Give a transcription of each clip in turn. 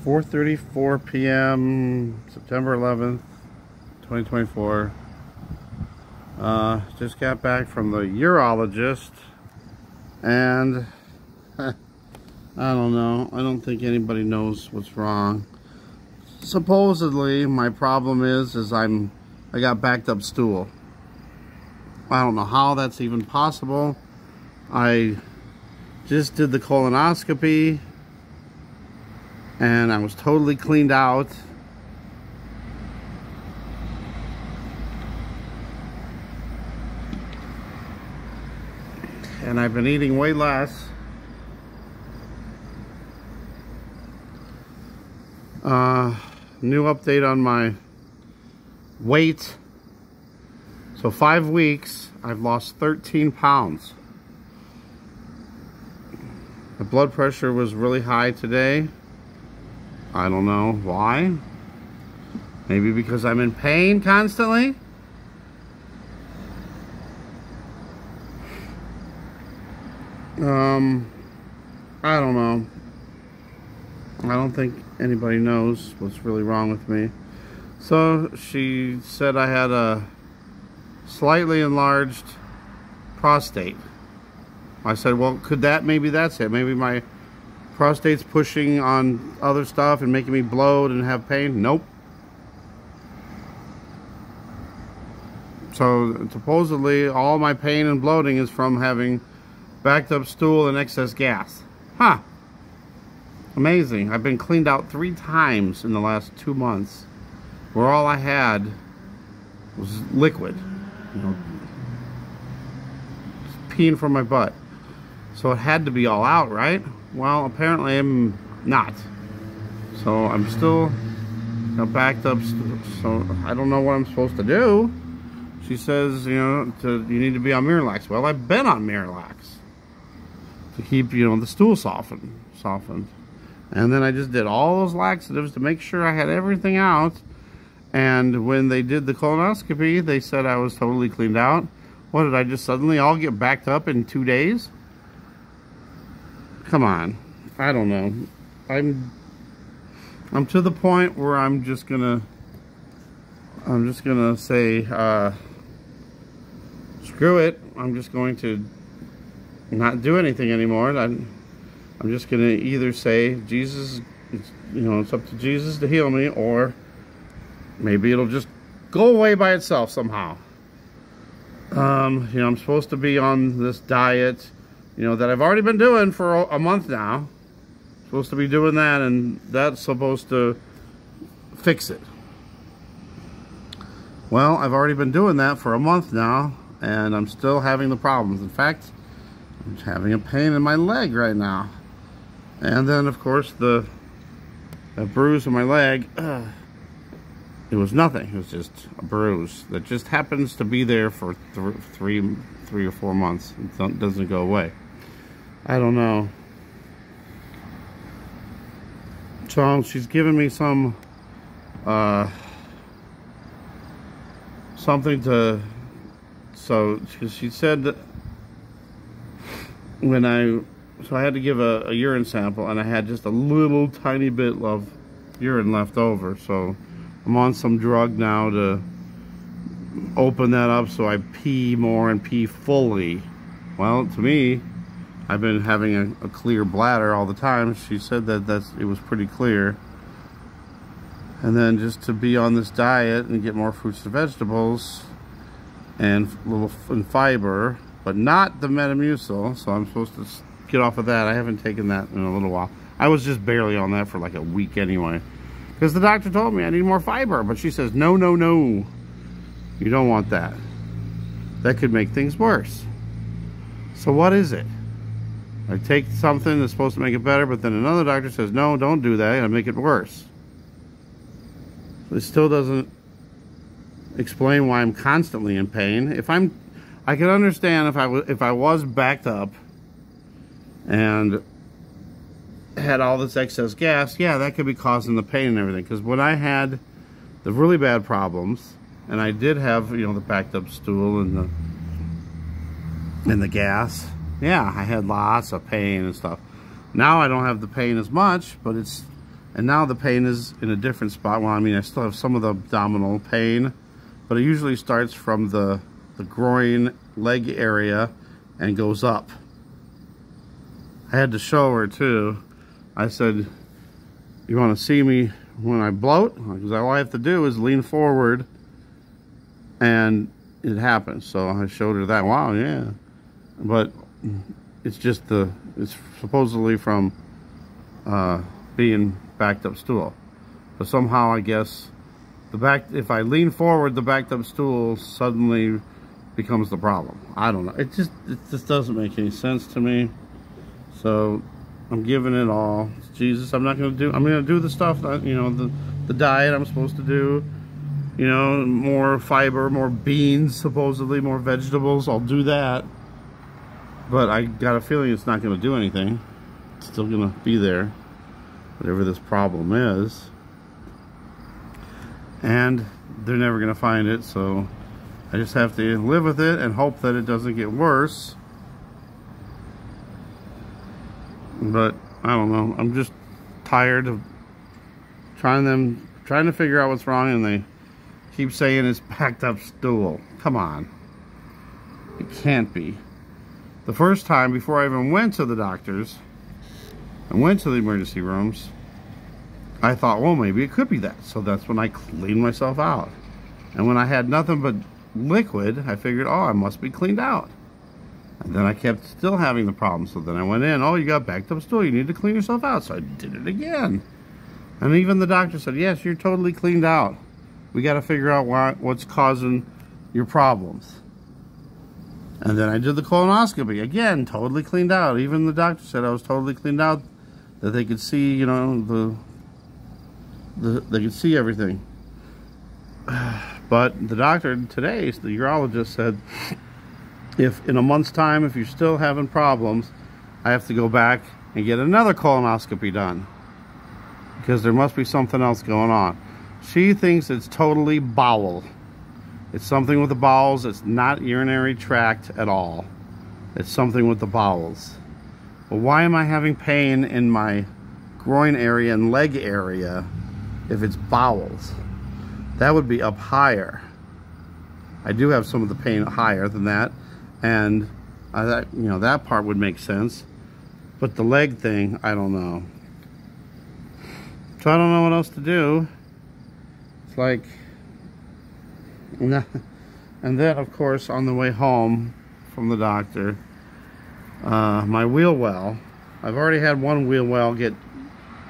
4:34 p.m. September 11th, 2024. Just got back from the urologist, and I don't know. I don't think anybody knows what's wrong. Supposedly, my problem is I got backed up stool. I don't know how that's even possible. I just did the colonoscopy, and I was totally cleaned out. And I've been eating way less. New update on my weight. So 5 weeks, I've lost 13 pounds. The blood pressure was really high today. I don't know why. Maybe because I'm in pain constantly. I don't know. I don't think anybody knows what's really wrong with me. So she said I had a slightly enlarged prostate. I said, well, maybe that's it. Maybe my prostate's pushing on other stuff and making me bloat and have pain. Nope. So supposedly all my pain and bloating is from having backed up stool and excess gas. Huh. Amazing. I've been cleaned out 3 times in the last 2 months, where all I had was liquid. You know, just peeing from my butt. So it had to be all out, right? Well, apparently I'm not. So I'm still backed up. So I don't know what I'm supposed to do. She says, you need to be on Miralax. Well, I've been on Miralax to keep, the stool softened. And then I just did all those laxatives to make sure I had everything out. And when they did the colonoscopy, they said I was totally cleaned out. What, did I just suddenly all get backed up in 2 days? Come on. I don't know. I'm to the point where I'm just gonna say, screw it. I'm just going to not do anything anymore. I'm just gonna either say, Jesus, it's up to Jesus to heal me, or maybe it'll just go away by itself somehow. I'm supposed to be on this diet, that I've already been doing for a month now. Supposed to be doing that, and that's supposed to fix it. Well, I've already been doing that for a month now, and I'm still having the problems. In fact, I'm having a pain in my leg right now. And then, of course, the bruise on my leg, it was nothing. It was just a bruise that just happens to be there for three or 4 months. It doesn't go away. I don't know. So she's giving me some something to. So she said that so I had to give a urine sample, and I had just a little tiny bit of urine left over. So I'm on some drug now to open that up so I pee more and pee fully. Well, to me, I've been having a clear bladder all the time. She said that it was pretty clear. And then just to be on this diet and get more fruits and vegetables and fiber, but not the Metamucil. So I'm supposed to get off of that. I haven't taken that in a little while. I was just barely on that for like a week anyway, because the doctor told me I need more fiber, but she says, no, you don't want that. That could make things worse. So what is it? I take something that's supposed to make it better, but then another doctor says, no, don't do that, it'll make it worse. It still doesn't explain why I'm constantly in pain. I could understand if I was backed up and had all this excess gas, yeah, that could be causing the pain and everything. Because when I had the really bad problems, and I did have, the backed up stool and the gas, yeah, I had lots of pain and stuff. Now I don't have the pain as much, but it's And now the pain is in a different spot. Well, I mean, I still have some of the abdominal pain, but it usually starts from the groin leg area and goes up. I had to show her too. I said, you want to see me when I bloat? Because all I have to do is lean forward and it happens. So I showed her that. Wow, yeah. But it's just it's supposedly from being backed up stool. But somehow I guess if I lean forward, the backed up stool suddenly becomes the problem. I don't know. It just doesn't make any sense to me. So I'm giving it all to Jesus. I'm going to do the stuff that, you know, the diet I'm supposed to do. You know, more fiber, more beans, supposedly more vegetables. I'll do that. But I got a feeling it's not going to do anything. It's still going to be there, whatever this problem is. And they're never going to find it, so I just have to live with it and hope that it doesn't get worse. But I don't know. I'm just tired of trying to figure out what's wrong, and they keep saying it's backed up stool. Come on. It can't be. The first time, before I even went to the doctors and went to the emergency rooms, I thought, well, maybe it could be that. So that's when I cleaned myself out. And when I had nothing but liquid, I figured, oh, I must be cleaned out. And then I kept still having the problem. So then I went in, oh, you got backed up stool. You need to clean yourself out. So I did it again. And even the doctor said, yes, you're totally cleaned out. We got to figure out what's causing your problems. And then I did the colonoscopy. Again, totally cleaned out. Even the doctor said I was totally cleaned out, that they could see, you know, they could see everything. But the doctor today, the urologist, said, if in a month's time, if you're still having problems, I have to go back and get another colonoscopy done, because there must be something else going on. She thinks it's totally bowel. It's something with the bowels. It's not urinary tract at all. It's something with the bowels. Well, why am I having pain in my groin area and leg area if it's bowels? That would be up higher. I do have some of the pain higher than that, and you know, that part would make sense. But the leg thing, I don't know. So I don't know what else to do. It's like, and then of course on the way home from the doctor, my wheel well, I've already had one wheel well get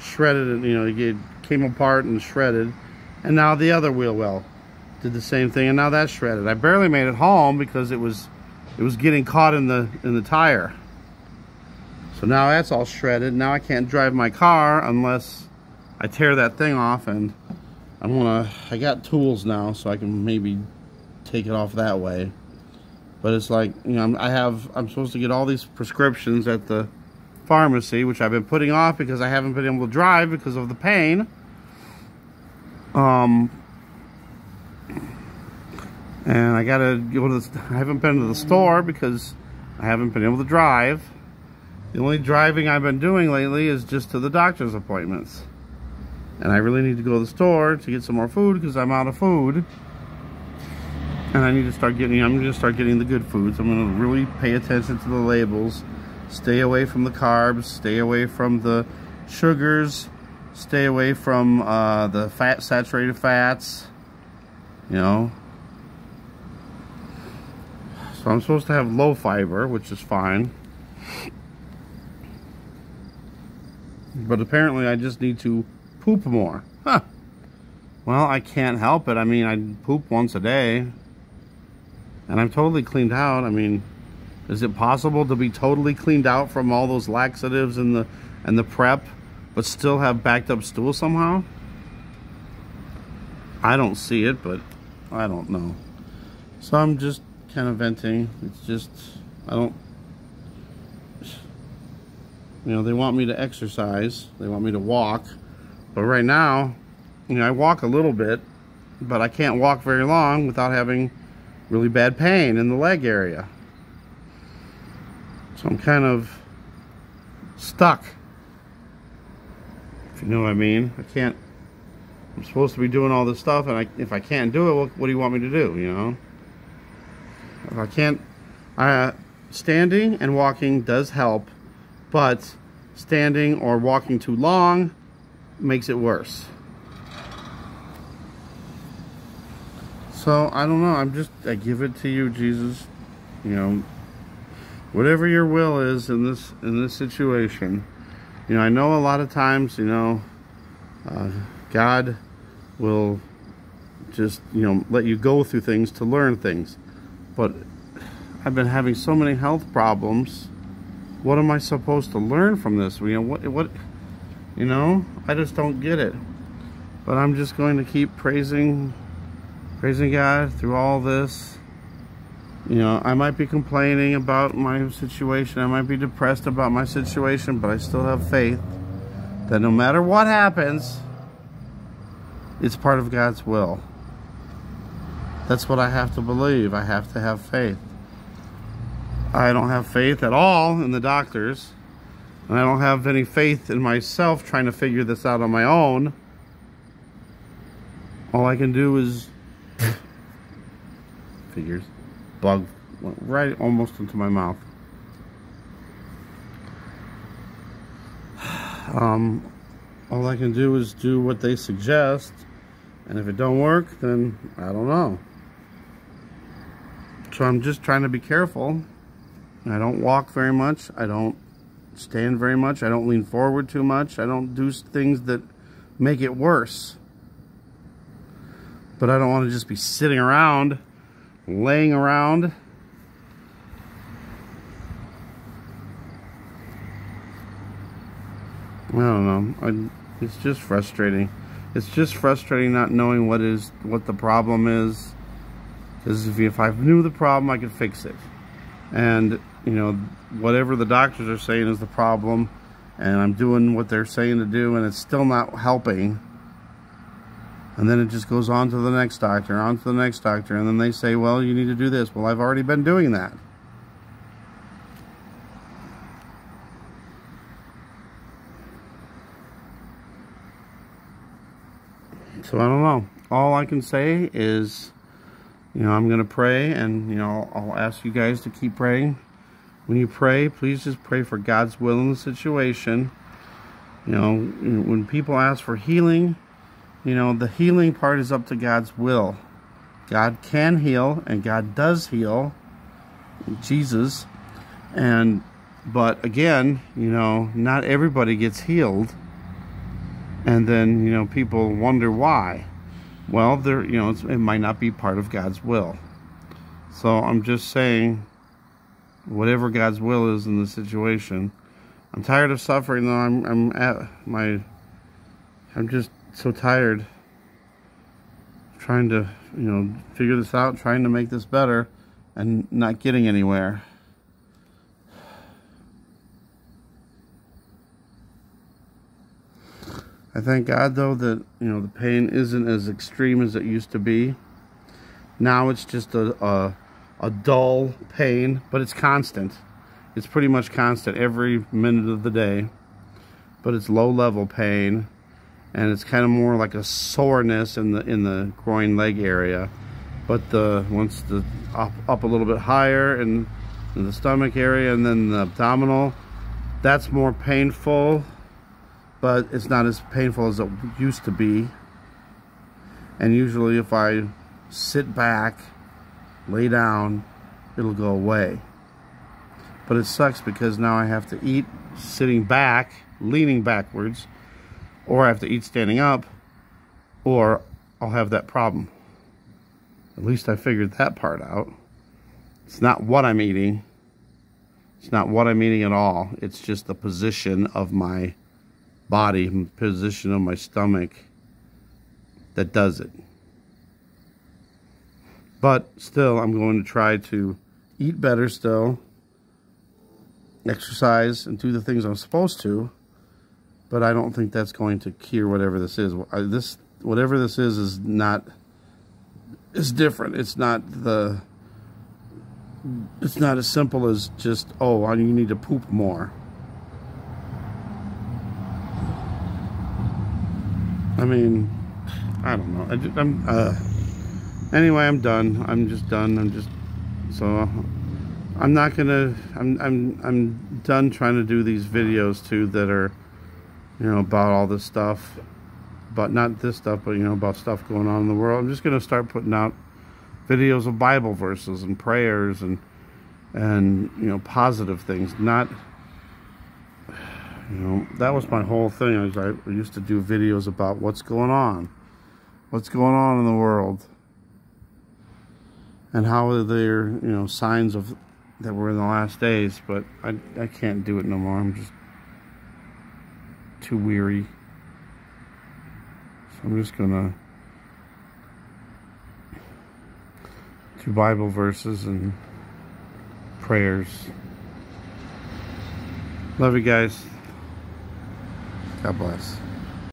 shredded, and you know, it came apart and shredded, and now the other wheel well did the same thing, and now that's shredded. I barely made it home because it was getting caught in the tire. So now that's all shredded. Now I can't drive my car unless I tear that thing off, and I got tools now, so I can maybe take it off that way. But it's like, you know, I'm supposed to get all these prescriptions at the pharmacy, which I've been putting off because I haven't been able to drive because of the pain. And I gotta go to I haven't been to the store because I haven't been able to drive. The only driving I've been doing lately is just to the doctor's appointments. And I really need to go to the store to get some more food because I'm out of food. And I'm going to start getting the good foods. I'm going to really pay attention to the labels. Stay away from the carbs. Stay away from the sugars. Stay away from the saturated fats. You know. So I'm supposed to have low fiber, which is fine. But apparently I just need to poop more. Huh. Well, I can't help it. I mean, I poop once a day. And I'm totally cleaned out. I mean, is it possible to be totally cleaned out from all those laxatives and the prep, but still have backed up stool somehow? I don't see it, but I don't know. So I'm just kind of venting. It's just, I don't, you know, they want me to exercise. They want me to walk. But right now, you know, I walk a little bit, but I can't walk very long without having really bad pain in the leg area. So I'm kind of stuck If you know what I mean. I'm supposed to be doing all this stuff, and if I can't do it, what do you want me to do, you know? If I can't, standing and walking does help, but standing or walking too long makes it worse. So I don't know, I give it to you, Jesus. You know, whatever your will is in this situation. You know, I know a lot of times, you know, God will just, you know, let you go through things to learn things. But I've been having so many health problems. What am I supposed to learn from this? You know, what, you know, I just don't get it. But I'm just going to keep praising God through all this. You know, I might be complaining about my situation. I might be depressed about my situation, but I still have faith that no matter what happens, it's part of God's will. That's what I have to believe. I have to have faith. I don't have faith at all in the doctors, and I don't have any faith in myself trying to figure this out on my own. All I can do is figures. Bug went right almost into my mouth. All I can do is do what they suggest, and if it don't work, then I don't know. So I'm just trying to be careful. I don't walk very much. I don't stand very much. I don't lean forward too much. I don't do things that make it worse. But I don't want to just be sitting around, laying around. I don't know. It's just frustrating. It's just frustrating not knowing what the problem is. Because if I knew the problem, I could fix it. And, you know, whatever the doctors are saying is the problem, and I'm doing what they're saying to do, and it's still not helping. And then it just goes on to the next doctor, on to the next doctor, and then they say, well, you need to do this. Well, I've already been doing that. So I don't know. All I can say is, you know, I'm going to pray, and, you know, I'll ask you guys to keep praying. When you pray, please just pray for God's will in the situation. You know, when people ask for healing, you know, the healing part is up to God's will. God can heal, and God does heal. Jesus. But again, you know, not everybody gets healed. And then, you know, people wonder why. Well, you know, it might not be part of God's will. So I'm just saying, whatever God's will is in the situation. I'm tired of suffering, though. I'm just so tired trying to, you know, figure this out, trying to make this better, and not getting anywhere. I thank God, though, that, you know, the pain isn't as extreme as it used to be. Now it's just a dull pain, but it's constant. It's pretty much constant every minute of the day. But it's low-level pain, and it's kind of more like a soreness in the groin leg area. But once up a little bit higher in the stomach area, and then the abdominal, that's more painful. But it's not as painful as it used to be. And usually if I sit back, lay down, it'll go away. But it sucks because now I have to eat sitting back, leaning backwards, or I have to eat standing up, or I'll have that problem. At least I figured that part out. It's not what I'm eating. It's not what I'm eating at all. It's just the position of my body, position of my stomach that does it. But still, I'm going to try to eat better still, exercise, and do the things I'm supposed to. But I don't think that's going to cure whatever this is. Whatever this is not. It's different. It's not as simple as just, oh, you need to poop more. I mean, I don't know. Anyway, I'm done. I'm just done. So I'm not gonna. I'm done trying to do these videos too that are, about all this stuff, but not this stuff, but about stuff going on in the world. I'm just gonna start putting out videos of Bible verses and prayers and positive things. Not, that was my whole thing. I used to do videos about what's going on in the world, and how they're, signs of that we're in the last days. But I can't do it no more. I'm just too weary. So I'm just gonna do Bible verses and prayers. Love you guys. God bless.